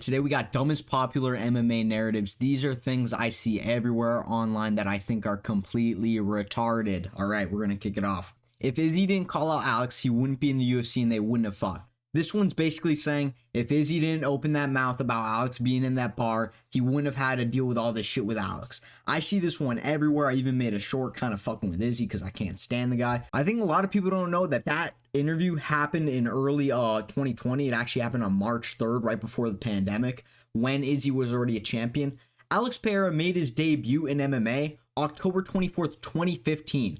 Today we got dumbest popular MMA narratives. These are things I see everywhere online that I think are completely retarded. All right, we're going to kick it off. If Izzy didn't call out Alex, he wouldn't be in the UFC and they wouldn't have fought. This one's basically saying if Izzy didn't open that mouth about Alex being in that bar, he wouldn't have had to deal with all this shit with Alex. I see this one everywhere. I even made a short kind of fucking with Izzy because I can't stand the guy. I think a lot of people don't know that interview happened in early 2020. It actually happened on March 3rd, right before the pandemic, when Izzy was already a champion. Alex Pereira made his debut in MMA October 24th, 2015.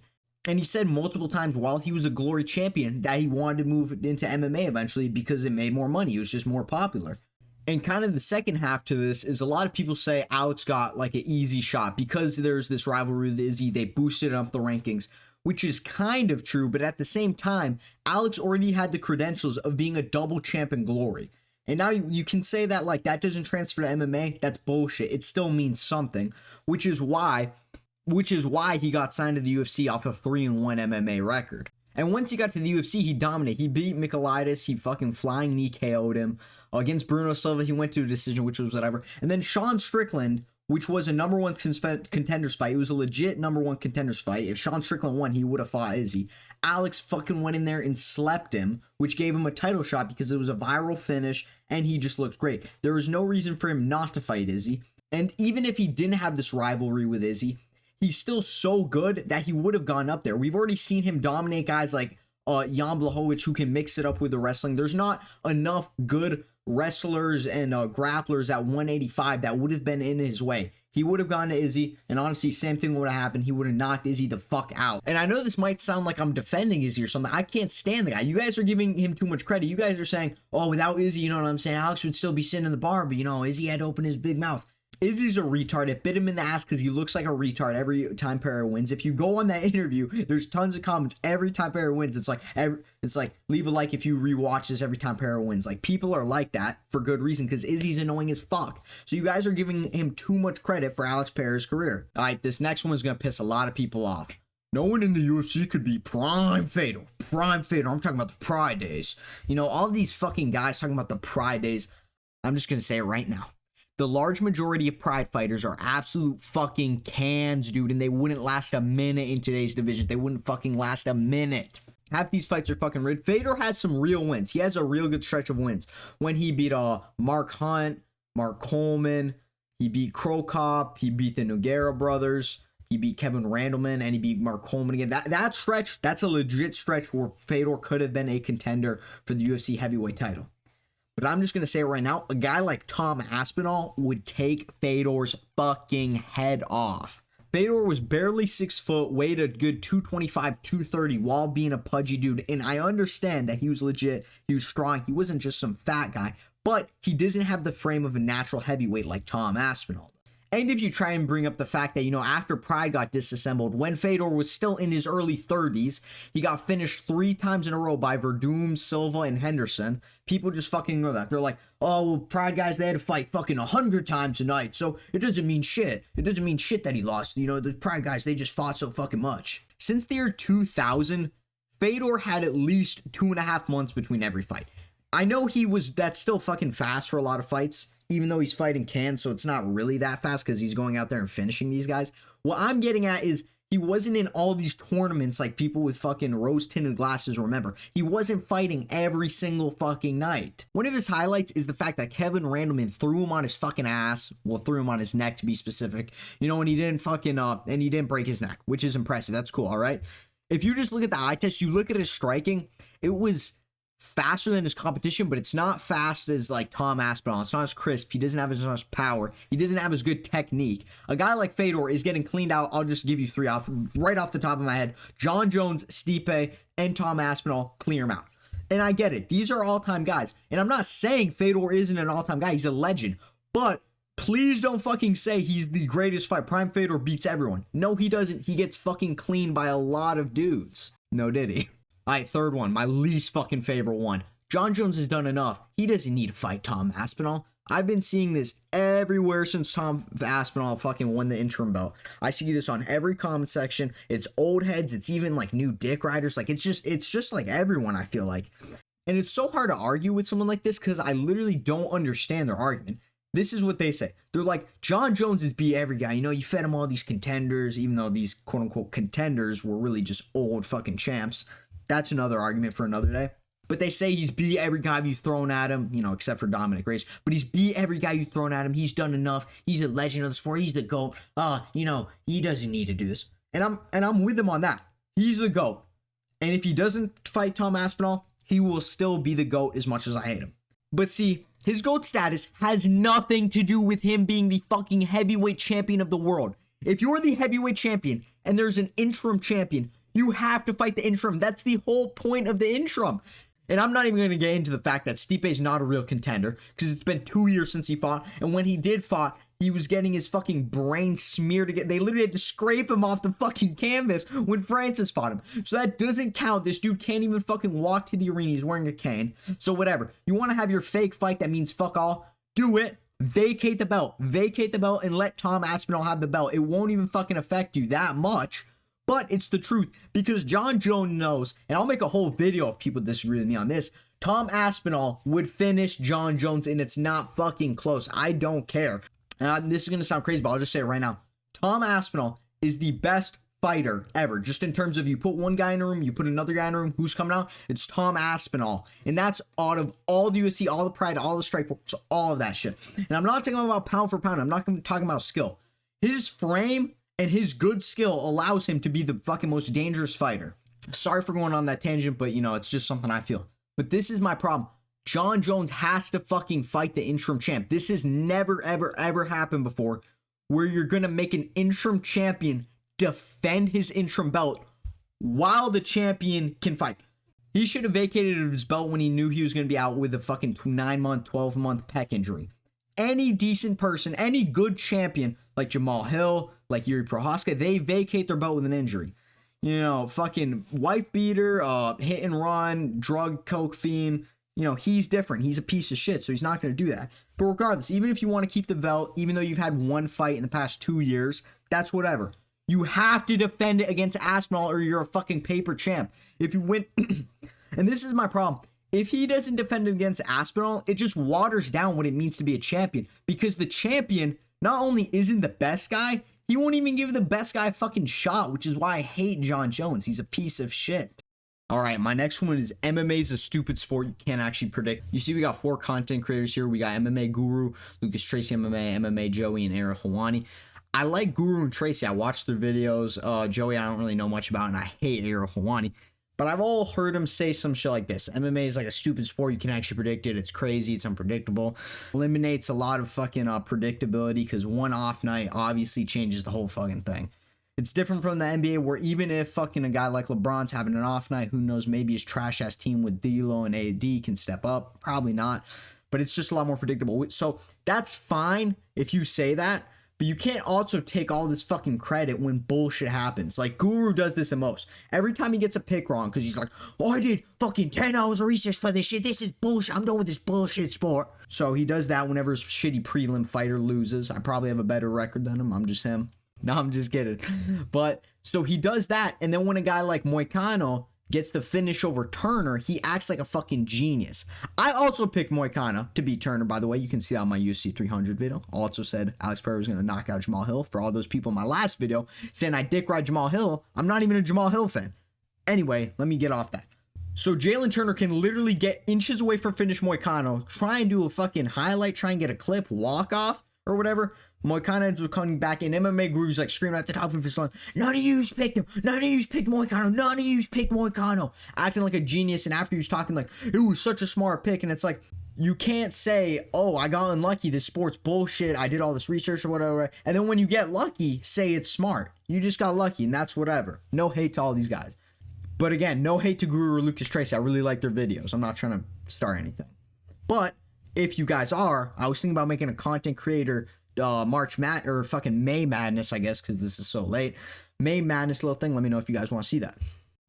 And he said multiple times while he was a Glory champion that he wanted to move into MMA eventually because it made more money. It was just more popular. And kind of the second half to this is a lot of people say Alex got like an easy shot because there's this rivalry with Izzy. They boosted up the rankings, which is kind of true. But at the same time, Alex already had the credentials of being a double champ in Glory. And now you can say that like that doesn't transfer to MMA. That's bullshit. It still means something, which is why he got signed to the UFC off a 3-1 MMA record. And once he got to the UFC, he dominated. He beat Michailidis. He fucking flying knee KO'd him. Against Bruno Silva, he went to a decision, which was whatever. And then Sean Strickland, which was a number one contenders fight. It was a legit number one contenders fight. If Sean Strickland won, he would have fought Izzy. Alex fucking went in there and slept him, which gave him a title shot because it was a viral finish and he just looked great. There was no reason for him not to fight Izzy. And even if he didn't have this rivalry with Izzy, he's still so good that he would have gone up there. We've already seen him dominate guys like Jan Blachowicz who can mix it up with the wrestling. There's not enough good wrestlers and grapplers at 185 that would have been in his way. He would have gone to Izzy, and honestly, same thing would have happened. He would have knocked Izzy the fuck out. And I know this might sound like I'm defending Izzy or something. I can't stand the guy. You guys are giving him too much credit. You guys are saying, oh, without Izzy, you know what I'm saying? Alex would still be sitting in the bar, but Izzy had to open his big mouth. Izzy's a retard. It bit him in the ass because he looks like a retard every time Pereira wins. If you go on that interview, there's tons of comments every time Pereira wins. It's like leave a like if you rewatch this every time Pereira wins. Like, people are like that for good reason because Izzy's annoying as fuck. So you guys are giving him too much credit for Alex Pereira's career. All right, this next one's gonna piss a lot of people off. No one in the UFC could beat Prime Fedor. Prime Fedor. I'm talking about the Pride days. All these fucking guys talking about the Pride days. I'm just gonna say it right now. The large majority of Pride fighters are absolute fucking cans, dude, and they wouldn't last a minute in today's division. They wouldn't fucking last a minute. Half these fights are fucking rigged. Fedor has some real wins. He has a real good stretch of wins. When he beat Mark Hunt, Mark Coleman, he beat Crow Cop, he beat the Nogueira brothers, he beat Kevin Randleman, and he beat Mark Coleman again. That stretch, that's a legit stretch where Fedor could have been a contender for the UFC heavyweight title. But I'm just going to say it right now, a guy like Tom Aspinall would take Fedor's fucking head off. Fedor was barely 6 foot, weighed a good 225, 230 while being a pudgy dude. And I understand that he was legit, he was strong, he wasn't just some fat guy. But he doesn't have the frame of a natural heavyweight like Tom Aspinall. And if you try and bring up the fact that, after Pride got disassembled, when Fedor was still in his early 30s, he got finished 3 times in a row by Verdum, Silva, and Henderson. People just fucking know that. They're like, oh, well, Pride guys, they had to fight fucking 100 times a night, so it doesn't mean shit. It doesn't mean shit that he lost. The Pride guys, they just fought so fucking much. Since the year 2000, Fedor had at least 2.5 months between every fight. I know that's still fucking fast for a lot of fights, even though he's fighting cans, so it's not really that fast because he's going out there and finishing these guys. What I'm getting at is he wasn't in all these tournaments like people with fucking rose-tinted glasses remember. He wasn't fighting every single fucking night. One of his highlights is the fact that Kevin Randleman threw him on his fucking ass, threw him on his neck to be specific, and he didn't fucking, and he didn't break his neck, which is impressive. That's cool, all right? If you just look at the eye test, you look at his striking, it was faster than his competition, but it's not fast as like Tom Aspinall. It's not as crisp. He doesn't have as much power. He doesn't have as good technique. A guy like Fedor is getting cleaned out. I'll just give you 3 right off the top of my head. Jon Jones, Stipe, and Tom Aspinall, clear him out. And I get it. These are all-time guys. And I'm not saying Fedor isn't an all-time guy. He's a legend. But please don't fucking say he's the greatest fight. Prime Fedor beats everyone. No, he doesn't. He gets fucking cleaned by a lot of dudes. No, did he? All right, third one, my least fucking favorite one. Jon Jones has done enough. He doesn't need to fight Tom Aspinall. I've been seeing this everywhere since Tom Aspinall fucking won the interim belt. I see this on every comment section. It's old heads. It's even like new dick riders. Like it's just like everyone, I feel like. And it's so hard to argue with someone like this because I literally don't understand their argument. This is what they say. They're like, Jon Jones is beat every guy. You know, you fed him all these contenders, even though these quote unquote contenders were really just old fucking champs. That's another argument for another day. But they say he's beat every guy you've thrown at him, you know, except for Dominic Reyes. But he's beat every guy you've thrown at him. He's done enough. He's a legend of the sport. He's the GOAT. You know, he doesn't need to do this. And I'm with him on that. He's the GOAT. And if he doesn't fight Tom Aspinall, he will still be the GOAT as much as I hate him. But see, his GOAT status has nothing to do with him being the fucking heavyweight champion of the world. If you're the heavyweight champion and there's an interim champion, you have to fight the interim. That's the whole point of the interim. And I'm not even going to get into the fact that Stipe is not a real contender because it's been 2 years since he fought. And when he did fight, he was getting his fucking brain smeared again. They literally had to scrape him off the fucking canvas when Francis fought him. So that doesn't count. This dude can't even fucking walk to the arena. He's wearing a cane. So whatever. You want to have your fake fight that means fuck all? Do it. Vacate the belt. Vacate the belt and let Tom Aspinall have the belt. It won't even fucking affect you that much. But it's the truth because Jon Jones knows, and I'll make a whole video if people disagree with me on this, Tom Aspinall would finish Jon Jones and it's not fucking close. I don't care. And this is going to sound crazy, but I'll just say it right now. Tom Aspinall is the best fighter ever. Just in terms of you put one guy in a room, you put another guy in a room, who's coming out? It's Tom Aspinall. And that's out of all the UFC, all the pride, all the Strikeforce, all of that shit. And I'm not talking about pound for pound. I'm not talking about skill. His frame and his good skill allows him to be the fucking most dangerous fighter. Sorry for going on that tangent, but you know, it's just something I feel. But this is my problem. Jon Jones has to fucking fight the interim champ. This has never, ever, ever happened before where you're going to make an interim champion defend his interim belt while the champion can fight. He should have vacated his belt when he knew he was going to be out with a fucking 9-month, 12-month pec injury. Any decent person, any good champion like Jamal Hill, like Yuri Prohaska, they vacate their belt with an injury. You know, fucking wife beater, hit and run, drug, coke fiend. You know, he's different. He's a piece of shit, so he's not going to do that. But regardless, even if you want to keep the belt, even though you've had one fight in the past 2 years, that's whatever. You have to defend it against Aspinall or you're a fucking paper champ. If you win, and this is my problem. If he doesn't defend it against Aspinall, it just waters down what it means to be a champion. Because the champion not only isn't the best guy, he won't even give the best guy a fucking shot, which is why I hate Jon Jones. He's a piece of shit. All right, my next one is MMA is a stupid sport you can't actually predict. You see, we got 4 content creators here. We got MMA Guru, Lucas Tracy MMA, MMA Joey, and Eric Hawani. I like Guru and Tracy. I watch their videos. Joey, I don't really know much about, and I hate Eric Hawani. But I've all heard him say some shit like this. MMA is like a stupid sport. You can actually predict it. It's crazy. It's unpredictable. Eliminates a lot of fucking predictability because one off night obviously changes the whole fucking thing. It's different from the NBA where even if fucking a guy like LeBron's having an off night, who knows, maybe his trash ass team with D'Lo and AD can step up. Probably not. But it's just a lot more predictable. So that's fine if you say that. But you can't also take all this fucking credit when bullshit happens. Like, Guru does this the most. Every time he gets a pick wrong, because he's like, oh, I did fucking 10 hours of research for this shit. This is bullshit. I'm done with this bullshit sport. So he does that whenever his shitty prelim fighter loses. I probably have a better record than him. I'm just him. No, I'm just kidding. But, so he does that. And then when a guy like Moicano gets the finish over Turner, he acts like a fucking genius. I also picked Moicano to beat Turner, by the way. You can see that on my UFC 300 video. I also said Alex Pereira was going to knock out Jamal Hill. For all those people in my last video saying I dick ride Jamal Hill, I'm not even a Jamal Hill fan. Anyway, let me get off that. So Jalen Turner can literally get inches away from finish Moicano, try and do a fucking highlight, try and get a clip, walk off, or whatever. Moicano ends up coming back in. MMA Guru's like screaming at the top of his lungs, none of yous picked him. None of yous picked Moicano. None of yous picked Moicano. Acting like a genius. And after he was talking like, it was such a smart pick. And it's like, you can't say, oh, I got unlucky. This sport's bullshit. I did all this research or whatever. And then when you get lucky, say it's smart. You just got lucky and that's whatever. No hate to all these guys. But again, no hate to Guru or Lucas Tracy. I really like their videos. I'm not trying to start anything. But if you guys are, I was thinking about making a content creator May Madness, I guess, because this is so late. May Madness little thing. Let me know if you guys want to see that.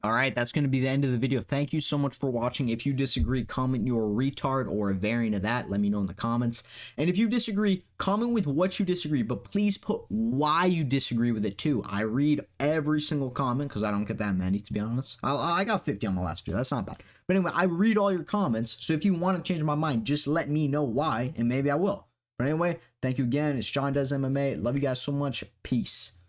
All right, that's going to be the end of the video. Thank you so much for watching. If you disagree, comment you're a retard or a variant of that. Let me know in the comments. And if you disagree, comment with what you disagree, but please put why you disagree with it too. I read every single comment because I don't get that many, to be honest. I got 50 on my last video. That's not bad. But anyway, I read all your comments. So if you want to change my mind, just let me know why, and maybe I will. But anyway, thank you again. It's Jon Does MMA. Love you guys so much. Peace.